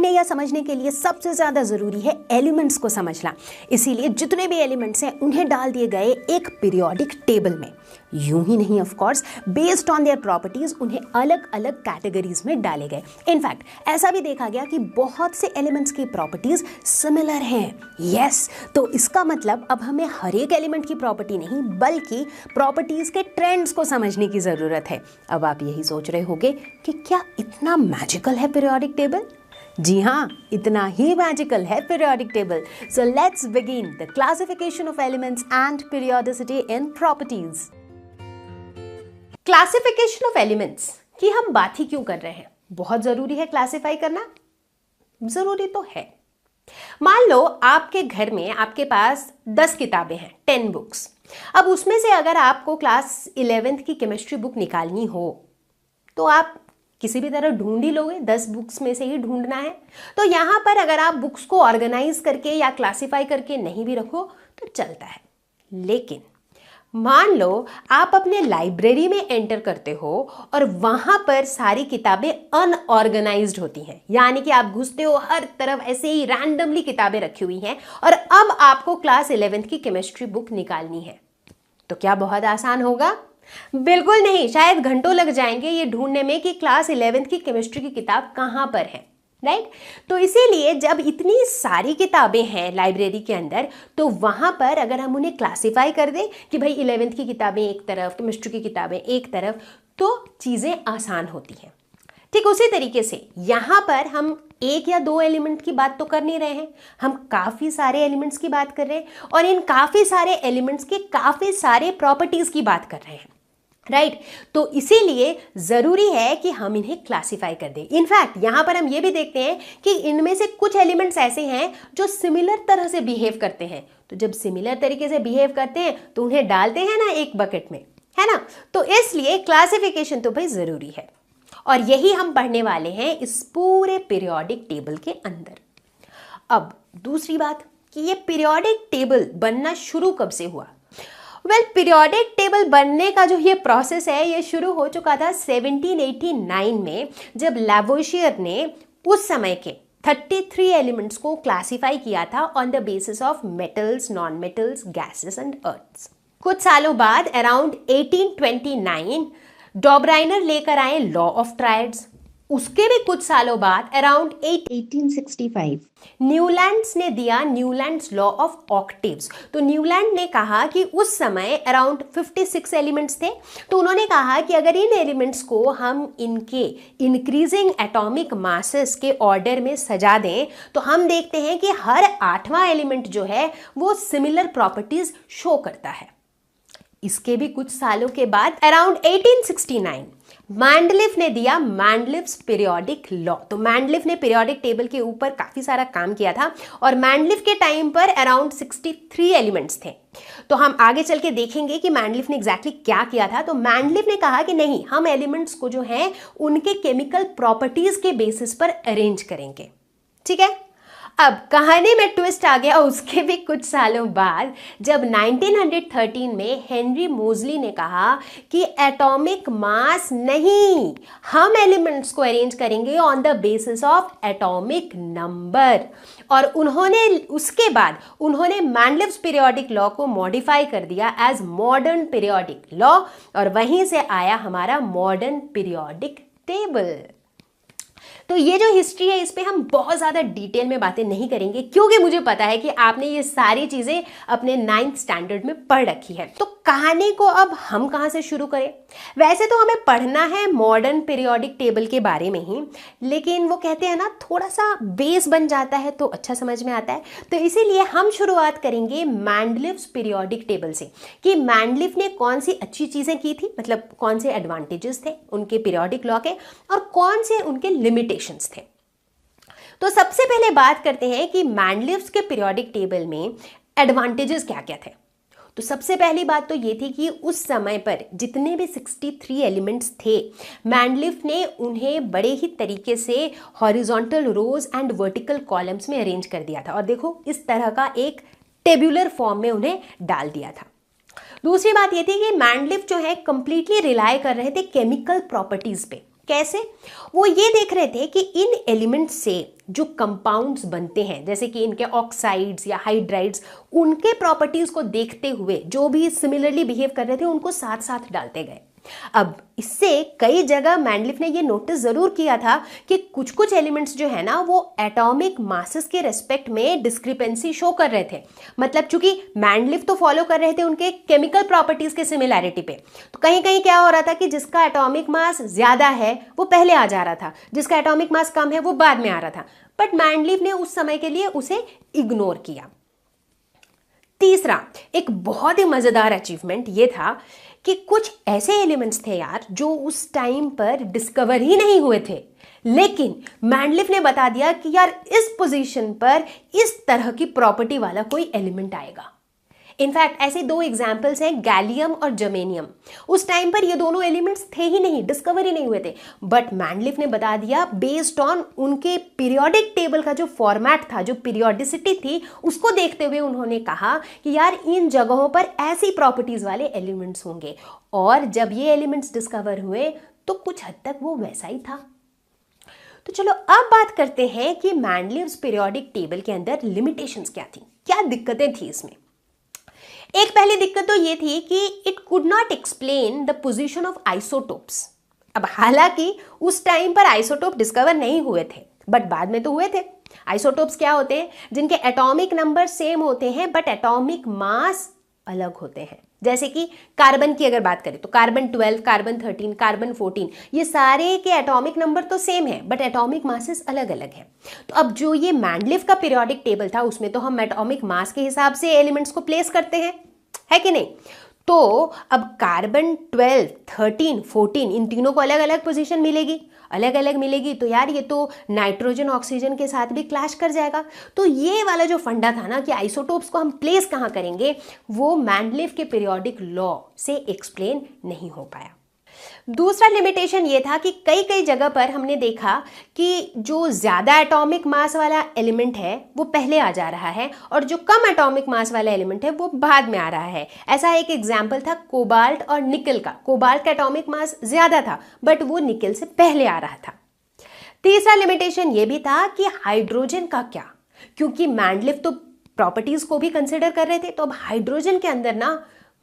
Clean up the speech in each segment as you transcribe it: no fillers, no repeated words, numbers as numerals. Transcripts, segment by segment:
पढ़ने या समझने के लिए सबसे ज़्यादा ज़रूरी है एलिमेंट्स को समझना। इसीलिए जितने भी एलिमेंट्स हैं उन्हें डाल दिए गए एक पीरियोडिक टेबल में। यूं ही नहीं, of course based on their properties उन्हें अलग अलग कैटेगरीज में डाले गए। इनफैक्ट ऐसा भी देखा गया कि बहुत से एलिमेंट्स की प्रॉपर्टीज सिमिलर हैं। यस, तो इसका मतलब अब हमें हर एक एलिमेंट की प्रॉपर्टी नहीं बल्कि प्रॉपर्टीज के ट्रेंड्स को समझने की जरूरत है। अब आप यही सोच रहे होंगे कि क्या इतना मैजिकल है पीरियोडिक टेबल? जी हाँ, इतना ही मैजिकल है periodic table. So let's begin the classification of elements and periodicity in properties. Classification of elements की हम बात ही क्यों कर रहे हैं? बहुत जरूरी है क्लासिफाई करना, जरूरी तो है। मान लो आपके घर में आपके पास 10 किताबें हैं, 10 बुक्स। अब उसमें से अगर आपको क्लास 11th की केमिस्ट्री बुक निकालनी हो तो आप किसी भी तरह ढूंढ ही लोगे, 10 बुक्स में से ही ढूंढना है। तो यहां पर अगर आप बुक्स को ऑर्गेनाइज करके या क्लासिफाई करके नहीं भी रखो तो चलता है। लेकिन मान लो आप अपने लाइब्रेरी में एंटर करते हो और वहां पर सारी किताबें अनऑर्गेनाइज्ड होती हैं, यानी कि आप घुसते हो हर तरफ ऐसे ही रैंडमली किताबें रखी हुई हैं और अब आपको क्लास 11th की केमिस्ट्री बुक निकालनी है। तो क्या बहुत आसान होगा? बिल्कुल नहीं, शायद घंटों लग जाएंगे ये ढूंढने में कि क्लास 11th की केमिस्ट्री की किताब कहां पर है, राइट? तो इसीलिए जब इतनी सारी किताबें हैं लाइब्रेरी के अंदर तो वहां पर अगर हम उन्हें क्लासिफाई कर दें कि भाई 11th की किताबें एक तरफ, केमिस्ट्री की किताबें एक तरफ, तो चीजें आसान होती हैं। ठीक उसी तरीके से यहां पर हम एक या दो एलिमेंट की बात तो कर नहीं रहे हैं, हम काफी सारे एलिमेंट्स की बात कर रहे हैं और इन काफी सारे एलिमेंट्स के काफी सारे प्रॉपर्टीज की बात कर रहे हैं, राइट? तो इसीलिए जरूरी है कि हम इन्हें क्लासिफाई कर दें। इनफैक्ट यहां पर हम ये भी देखते हैं कि इनमें से कुछ एलिमेंट्स ऐसे हैं जो सिमिलर तरह से बिहेव करते हैं। तो जब सिमिलर तरीके से बिहेव करते हैं तो उन्हें डालते हैं ना एक बकेट में, है ना? तो इसलिए क्लासिफिकेशन तो भाई जरूरी है और यही हम पढ़ने वाले हैं इस पूरे पीरियोडिक टेबल के अंदर। अब दूसरी बात कि ये पीरियोडिक टेबल बनना शुरू कब से हुआ? पीरियोडिक टेबल बनने का जो ये प्रोसेस है ये शुरू हो चुका था 1789 में, जब लैवोइशियर ने उस समय के 33 एलिमेंट्स को क्लासिफाई किया था on the basis of metals, non metals, gases and earths. कुछ सालों बाद अराउंड 1829 डॉबराइनर लेकर आए लॉ ऑफ ट्रायड्स। उसके भी कुछ सालों बाद अराउंड 1865 न्यूलैंड्स ने दिया न्यूलैंड्स लॉ ऑफ ऑक्टेव्स। तो न्यूलैंड ने कहा कि उस समय अराउंड 56 एलिमेंट्स थे, तो उन्होंने कहा कि अगर इन एलिमेंट्स को हम इनके इंक्रीजिंग एटॉमिक मासेस के ऑर्डर में सजा दें तो हम देखते हैं कि हर 8वां एलिमेंट जो है वो सिमिलर प्रॉपर्टीज शो करता है। इसके भी कुछ सालों के बाद अराउंड 1869 मैंडलिफ ने दिया मैंडलिफ्स पीरियोडिक लॉ। तो मैंडलिफ ने पीरियोडिक टेबल के ऊपर काफी सारा काम किया था और मैंडलिफ के टाइम पर अराउंड 63 एलिमेंट्स थे। तो हम आगे चल के देखेंगे कि मैंडलिफ ने एग्जैक्टली क्या किया था। तो मैंडलिफ ने कहा कि नहीं, हम एलिमेंट्स को जो है उनके केमिकल प्रॉपर्टीज के बेसिस पर अरेंज करेंगे। ठीक है, अब कहानी में ट्विस्ट आ गया उसके भी कुछ सालों बाद, जब 1913 में हेनरी मोजली ने कहा कि एटॉमिक मास नहीं, हम एलिमेंट्स को अरेंज करेंगे on the basis of atomic number. और उसके बाद उन्होंने मैंडलिफ्स पीरियोडिक लॉ को मॉडिफाई कर दिया एज मॉडर्न पीरियोडिक लॉ और वहीं से आया हमारा मॉडर्न पीरियोडिक टेबल। तो ये जो हिस्ट्री है इस पे हम बहुत ज़्यादा डिटेल में बातें नहीं करेंगे क्योंकि मुझे पता है कि आपने ये सारी चीज़ें अपने 9th स्टैंडर्ड में पढ़ रखी है। तो कहानी को अब हम कहाँ से शुरू करें? वैसे तो हमें पढ़ना है मॉडर्न पीरियोडिक टेबल के बारे में ही, लेकिन वो कहते हैं ना थोड़ा सा बेस बन जाता है तो अच्छा समझ में आता है। तो इसीलिए हम शुरुआत करेंगे मैंडलिफ्स पीरियोडिक टेबल से कि मैंडलिफ ने कौन सी अच्छी चीज़ें की थी, मतलब कौन से एडवांटेजेस थे उनके पीरियोडिक लॉ के और कौन से उनके लिमिटेशंस थे। तो सबसे पहले बात करते हैं कि मैंडलिफ्स के पीरियोडिक टेबल में एडवांटेजेस क्या क्या थे। तो सबसे पहली बात तो ये थी कि उस समय पर जितने भी 63 एलिमेंट्स थे, मैंडलिफ ने उन्हें बड़े ही तरीके से horizontal rows and vertical columns में अरेंज कर दिया था और देखो इस तरह का एक टेब्यूलर फॉर्म में उन्हें डाल दिया था। दूसरी बात ये थी कि मैंडलिफ जो है कंप्लीटली रिलाय कर रहे थे केमिकल प्रॉपर्टीज पे। कैसे? वो ये देख रहे थे कि इन एलिमेंट्स से जो कंपाउंड्स बनते हैं, जैसे कि इनके ऑक्साइड्स या हाइड्राइड्स, उनके प्रॉपर्टीज को देखते हुए जो भी सिमिलरली बिहेव कर रहे थे उनको साथ साथ डालते गए। अब इससे कई जगह मैंडलिफ ने ये नोटिस जरूर किया था कि कुछ कुछ एलिमेंट्स जो है ना वो एटॉमिक मासेस के रेस्पेक्ट में डिस्क्रिपेंसी शो कर रहे थे। मतलब चूंकि मैंडलिफ तो फॉलो कर रहे थे उनके केमिकल प्रॉपर्टीज के सिमिलैरिटी पे, तो कहीं कहीं क्या हो रहा था कि जिसका एटॉमिक मास ज्यादा है वो पहले आ जा रहा था, जिसका एटॉमिक मास कम है वो बाद में आ रहा था। बट मैंडलिफ ने उस समय के लिए उसे इग्नोर किया। तीसरा एक बहुत ही मजेदार अचीवमेंट ये था कि कुछ ऐसे एलिमेंट्स थे यार जो उस टाइम पर डिस्कवर ही नहीं हुए थे, लेकिन मैंडलिफ ने बता दिया कि यार इस पोजीशन पर इस तरह की प्रॉपर्टी वाला कोई एलिमेंट आएगा। इनफैक्ट ऐसे दो एग्जाम्पल्स हैं, गैलियम और जर्मेनियम। उस टाइम पर ये दोनों एलिमेंट्स थे ही नहीं, डिस्कवर ही नहीं हुए थे, बट मैंडलिफ ने बता दिया बेस्ड ऑन उनके पीरियोडिक टेबल का जो फॉर्मेट था, जो पीरियोडिसिटी थी, उसको देखते हुए उन्होंने कहा कि यार इन जगहों पर ऐसी प्रॉपर्टीज वाले एलिमेंट्स होंगे। और जब ये एलिमेंट्स डिस्कवर हुए तो कुछ हद तक वो वैसा ही था। तो चलो अब बात करते हैं कि मैंडलिव्स पीरियोडिक टेबल के अंदर लिमिटेशंस क्या थी, क्या दिक्कतें थी इसमें। एक पहली दिक्कत तो ये थी कि it could not explain the position of isotopes. अब हालांकि उस टाइम पर आइसोटोप डिस्कवर नहीं हुए थे, बट बाद में तो हुए थे। आइसोटोप्स क्या होते हैं? जिनके एटॉमिक नंबर सेम होते हैं बट एटॉमिक मास अलग होते हैं। जैसे कि कार्बन की अगर बात करें तो कार्बन 12, कार्बन 13, कार्बन 14, ये सारे के एटॉमिक नंबर तो सेम है बट एटॉमिक मासेस अलग अलग हैं। तो अब जो ये मैंडलिफ का पीरियोडिक टेबल था उसमें तो हम एटॉमिक मास के हिसाब से एलिमेंट्स को प्लेस करते हैं, है कि नहीं? तो अब कार्बन 12, 13, 14 इन तीनों को अलग अलग पोजीशन मिलेगी, अलग अलग मिलेगी, तो यार ये तो नाइट्रोजन ऑक्सीजन के साथ भी क्लैश कर जाएगा। तो ये वाला जो फंडा था ना कि आइसोटोप्स को हम प्लेस कहाँ करेंगे, वो मैंडलिफ के पीरियोडिक लॉ से एक्सप्लेन नहीं हो पाया। दूसरा लिमिटेशन ये था कि कई कई जगह पर हमने देखा कि जो ज्यादा एटॉमिक मास वाला एलिमेंट है वो पहले आ जा रहा है और जो कम एटॉमिक मास वाला एलिमेंट है वो बाद में आ रहा है। ऐसा एक एग्जाम्पल था कोबाल्ट और निकल का। कोबाल्ट का एटॉमिक मास ज्यादा था बट वो निकल से पहले आ रहा था। तीसरा लिमिटेशन ये भी था कि हाइड्रोजन का क्या, क्योंकि मैंडलिफ तो प्रॉपर्टीज को भी कंसिडर कर रहे थे, तो अब हाइड्रोजन के अंदर ना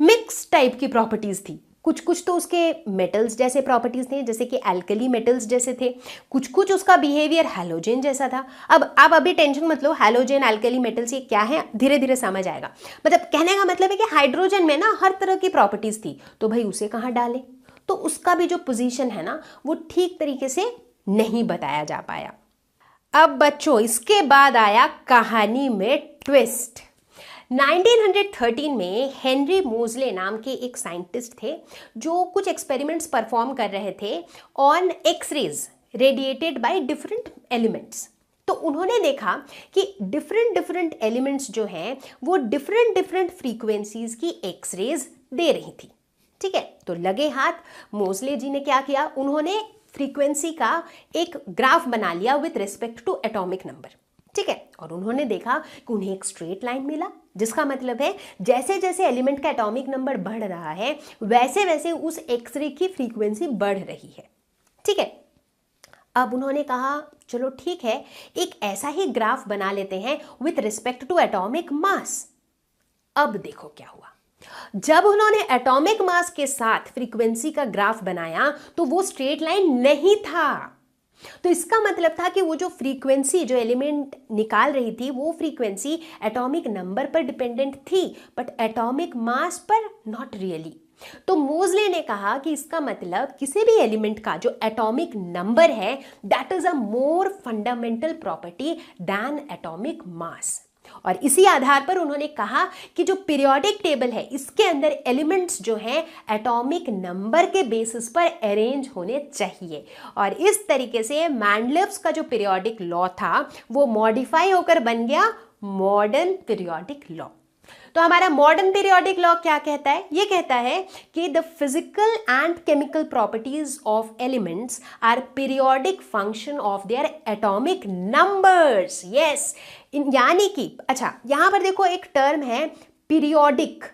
मिक्स टाइप की प्रॉपर्टीज थी। कुछ कुछ तो उसके मेटल्स जैसे प्रॉपर्टीज थे, जैसे कि एल्कली मेटल्स जैसे थे, कुछ कुछ उसका बिहेवियर हैलोजन जैसा था। अब आप अभी टेंशन मत लो, हैलोजन एल्कली मेटल्स ये क्या है, धीरे धीरे समझ आएगा। मतलब कहने का मतलब है कि हाइड्रोजन में ना हर तरह की प्रॉपर्टीज थी, तो भाई उसे कहाँ डालें, तो उसका भी जो पोजीशन है ना वो ठीक तरीके से नहीं बताया जा पाया। अब बच्चों इसके बाद आया कहानी में ट्विस्ट। 1913 में हेनरी मोजले नाम के एक साइंटिस्ट थे जो कुछ एक्सपेरिमेंट्स परफॉर्म कर रहे थे on x-rays radiated by different elements. तो उन्होंने देखा कि डिफरेंट एलिमेंट्स जो हैं वो डिफरेंट फ्रीक्वेंसीज की एक्सरेज दे रही थी। ठीक है, तो लगे हाथ मोजले जी ने क्या किया, उन्होंने फ्रीक्वेंसी का एक ग्राफ बना लिया with respect to atomic number. ठीक है, और उन्होंने देखा कि उन्हें एक स्ट्रेट लाइन मिला, जिसका मतलब है जैसे जैसे एलिमेंट का एटॉमिक नंबर बढ़ रहा है वैसे वैसे उस एक्सरे की फ्रीक्वेंसी बढ़ रही है। ठीक है, अब उन्होंने कहा चलो ठीक है, एक ऐसा ही ग्राफ बना लेते हैं with respect to atomic mass. अब देखो क्या हुआ, जब उन्होंने एटॉमिक मास के साथ फ्रीक्वेंसी का ग्राफ बनाया तो वो स्ट्रेट लाइन नहीं था। तो इसका मतलब था कि वो जो फ्रीक्वेंसी जो एलिमेंट निकाल रही थी वो फ्रीक्वेंसी एटॉमिक नंबर पर डिपेंडेंट थी बट एटॉमिक मास पर नॉट रियली। तो मोजले ने कहा कि इसका मतलब किसी भी एलिमेंट का जो एटॉमिक नंबर है that is a more fundamental property than atomic mass. और इसी आधार पर उन्होंने कहा कि जो पीरियोडिक टेबल है इसके अंदर एलिमेंट्स जो हैं एटॉमिक नंबर के बेसिस पर अरेंज होने चाहिए। और इस तरीके से मैंडलिव्स का जो पीरियोडिक लॉ था वो मॉडिफाई होकर बन गया मॉडर्न पीरियोडिक लॉ। तो हमारा मॉडर्न पीरियोडिक लॉ क्या कहता है? ये कहता है कि the physical and chemical properties of elements are periodic function of their atomic numbers. Yes, यानी कि अच्छा यहां पर देखो एक टर्म है पीरियोडिक।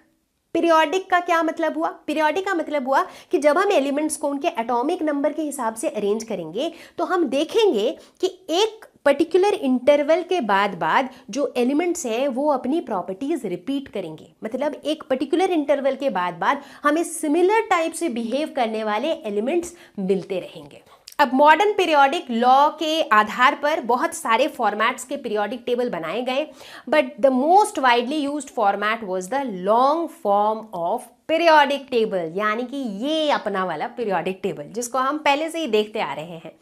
पीरियोडिक का क्या मतलब हुआ? पीरियोडिक का मतलब हुआ कि जब हम एलिमेंट्स को उनके एटॉमिक नंबर के हिसाब से अरेंज करेंगे तो हम देखेंगे कि एक पर्टिकुलर इंटरवल के बाद जो एलिमेंट्स हैं वो अपनी प्रॉपर्टीज रिपीट करेंगे। मतलब एक पर्टिकुलर इंटरवल के बाद हमें सिमिलर टाइप से बिहेव करने वाले एलिमेंट्स मिलते रहेंगे। अब मॉडर्न पीरियोडिक लॉ के आधार पर बहुत सारे फॉर्मेट्स के पीरियोडिक टेबल बनाए गए, but the most widely used format was the long form of periodic table, यानी कि ये अपना वाला पीरियोडिक टेबल जिसको हम पहले से ही देखते आ रहे हैं,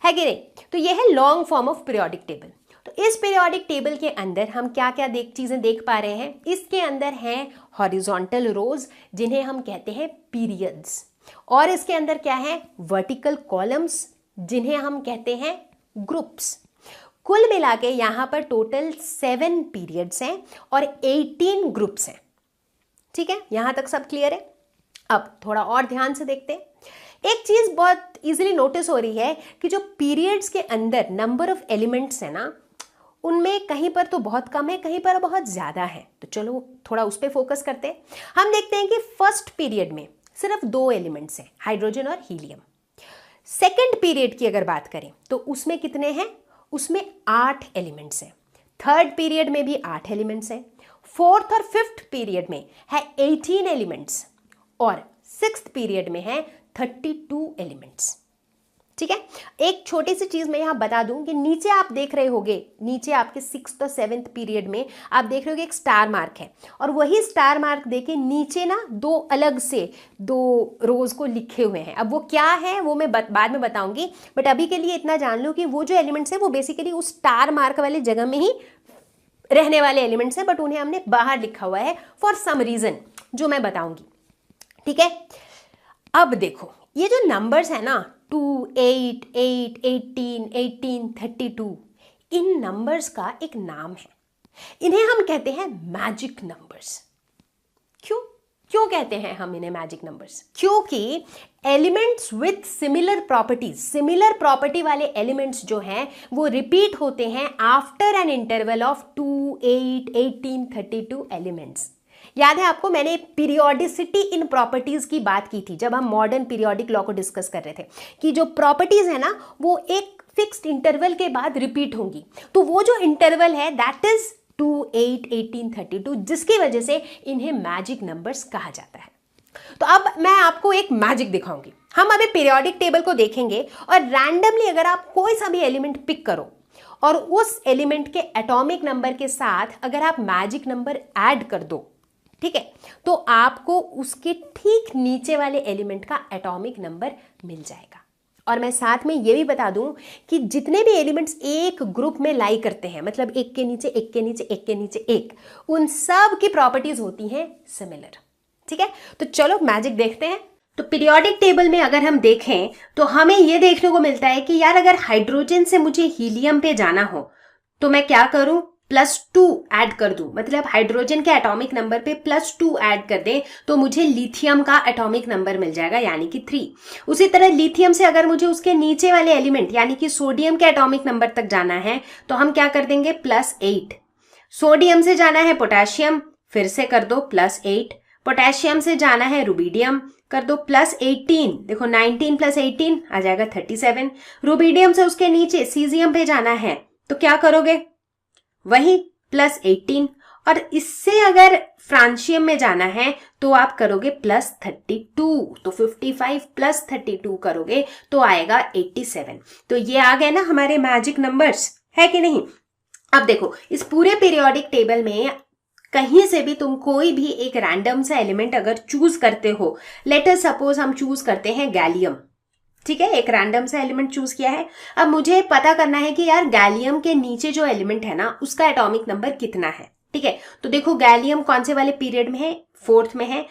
है कि नहीं? तो ये है long form of periodic table. तो इस पीरियोडिक टेबल के अंदर हम क्या क्या चीजें देख पा रहे हैं? इसके अंदर हैं हॉरिजॉन्टल रोज जिन्हें हम कहते हैं पीरियड्स, और इसके अंदर क्या है? वर्टिकल कॉलम्स जिन्हें हम कहते हैं ग्रुप्स। कुल मिला के यहां पर टोटल 7 पीरियड्स हैं और 18 ग्रुप्स हैं। ठीक है, यहां तक सब क्लियर है? अब थोड़ा और ध्यान से देखते हैं। एक चीज बहुत इजीली नोटिस हो रही है कि जो पीरियड्स के अंदर नंबर ऑफ एलिमेंट्स है ना, उनमें कहीं पर तो बहुत कम है, कहीं पर बहुत ज्यादा है। तो चलो थोड़ा उस पर फोकस करते हैं। हम देखते हैं कि फर्स्ट पीरियड में सिर्फ 2 एलिमेंट्स हैं, हाइड्रोजन और हीलियम। सेकेंड पीरियड की अगर बात करें तो उसमें कितने हैं? उसमें 8 एलिमेंट्स हैं। थर्ड पीरियड में भी 8 एलिमेंट्स हैं। फोर्थ और फिफ्थ पीरियड में है 18 एलिमेंट्स और सिक्स्थ पीरियड में है 32 एलिमेंट्स। ठीक है, एक छोटी सी चीज मैं यहां बता दूं कि नीचे आप देख रहे होगे, नीचे आपके 6th और 7th पीरियड में आप देख रहे होगे एक स्टार मार्क है, और वही स्टार मार्क देके नीचे ना 2 अलग से 2 रोज को लिखे हुए हैं। अब वो क्या है वो मैं बाद में बताऊंगी, बट अभी के लिए इतना जान लो कि वो जो एलिमेंट्स है वो बेसिकली उस स्टार मार्क वाले जगह में ही रहने वाले एलिमेंट्स है, बट उन्हें हमने बाहर लिखा हुआ है फॉर सम रीजन जो मैं बताऊंगी। ठीक है, अब देखो ये जो नंबर्स है ना 2, 8, 8, 18, 18, 32, इन नंबर्स का एक नाम है। इन्हें हम कहते हैं मैजिक नंबर्स। क्यों कहते हैं हम इन्हें मैजिक नंबर्स? क्योंकि एलिमेंट्स विथ सिमिलर प्रॉपर्टी वाले एलिमेंट्स जो हैं वो रिपीट होते हैं after an interval of 2, 8, 18, 32 elements. याद है आपको, मैंने पीरियोडिसिटी इन प्रॉपर्टीज की बात की थी जब हम मॉडर्न पीरियोडिक लॉ को डिस्कस कर रहे थे कि जो प्रॉपर्टीज है ना वो एक फिक्स्ड इंटरवल के बाद रिपीट होंगी। तो वो जो इंटरवल है दैट इज 2, 8, 18, 32, जिसकी वजह से इन्हें मैजिक नंबर्स कहा जाता है। तो अब मैं आपको एक मैजिक दिखाऊंगी। हम अभी पीरियोडिक टेबल को देखेंगे और रैंडमली अगर आप कोई सा भी एलिमेंट पिक करो और उस एलिमेंट के एटॉमिक नंबर के साथ अगर आप मैजिक नंबर ऐड कर दो, ठीक है, तो आपको उसके ठीक नीचे वाले एलिमेंट का एटॉमिक नंबर मिल जाएगा। और मैं साथ में ये भी बता दूं कि जितने भी एलिमेंट्स एक ग्रुप में लाई करते हैं, मतलब एक के नीचे एक के नीचे एक के नीचे एक, उन सब की प्रॉपर्टीज होती हैं सिमिलर। ठीक है, तो चलो मैजिक देखते हैं। तो पीरियोडिक टेबल में अगर हम देखें तो हमें यह देखने को मिलता है कि यार अगर हाइड्रोजन से मुझे हीलियम पे जाना हो तो मैं क्या करूं? +2 ऐड कर दूं। मतलब हाइड्रोजन के एटॉमिक नंबर पे +2 ऐड कर दें तो मुझे लिथियम का एटॉमिक नंबर मिल जाएगा, यानी कि 3। उसी तरह लिथियम से अगर मुझे उसके नीचे वाले एलिमेंट यानी कि सोडियम के एटॉमिक नंबर तक जाना है तो हम क्या कर देंगे? +8। सोडियम से जाना है पोटेशियम, फिर से कर दो +8। पोटेशियम से जाना है रुबीडियम, कर दो +18। देखो 19 + 18 आ जाएगा 37। रुबीडियम से उसके नीचे सीजियम पे जाना है तो क्या करोगे? वही +18। और इससे अगर फ्रांशियम में जाना है तो आप करोगे +32। तो 55 + 32 करोगे तो आएगा 87। तो ये आ गए ना हमारे मैजिक नंबर्स, है कि नहीं? अब देखो इस पूरे पीरियोडिक टेबल में कहीं से भी तुम कोई भी एक रैंडम सा एलिमेंट अगर चूज करते हो, लेट अस सपोज हम चूज करते हैं गैलियम। ठीक है, एक रैंडम सा एलिमेंट चूज किया है। अब मुझे पता करना है कि यार गैलियम के नीचे जो एलिमेंट है ना उसका एटॉमिक नंबर कितना है। ठीक है, तो देखो गैलियम कौन से वाले पीरियड में है? 4th में है।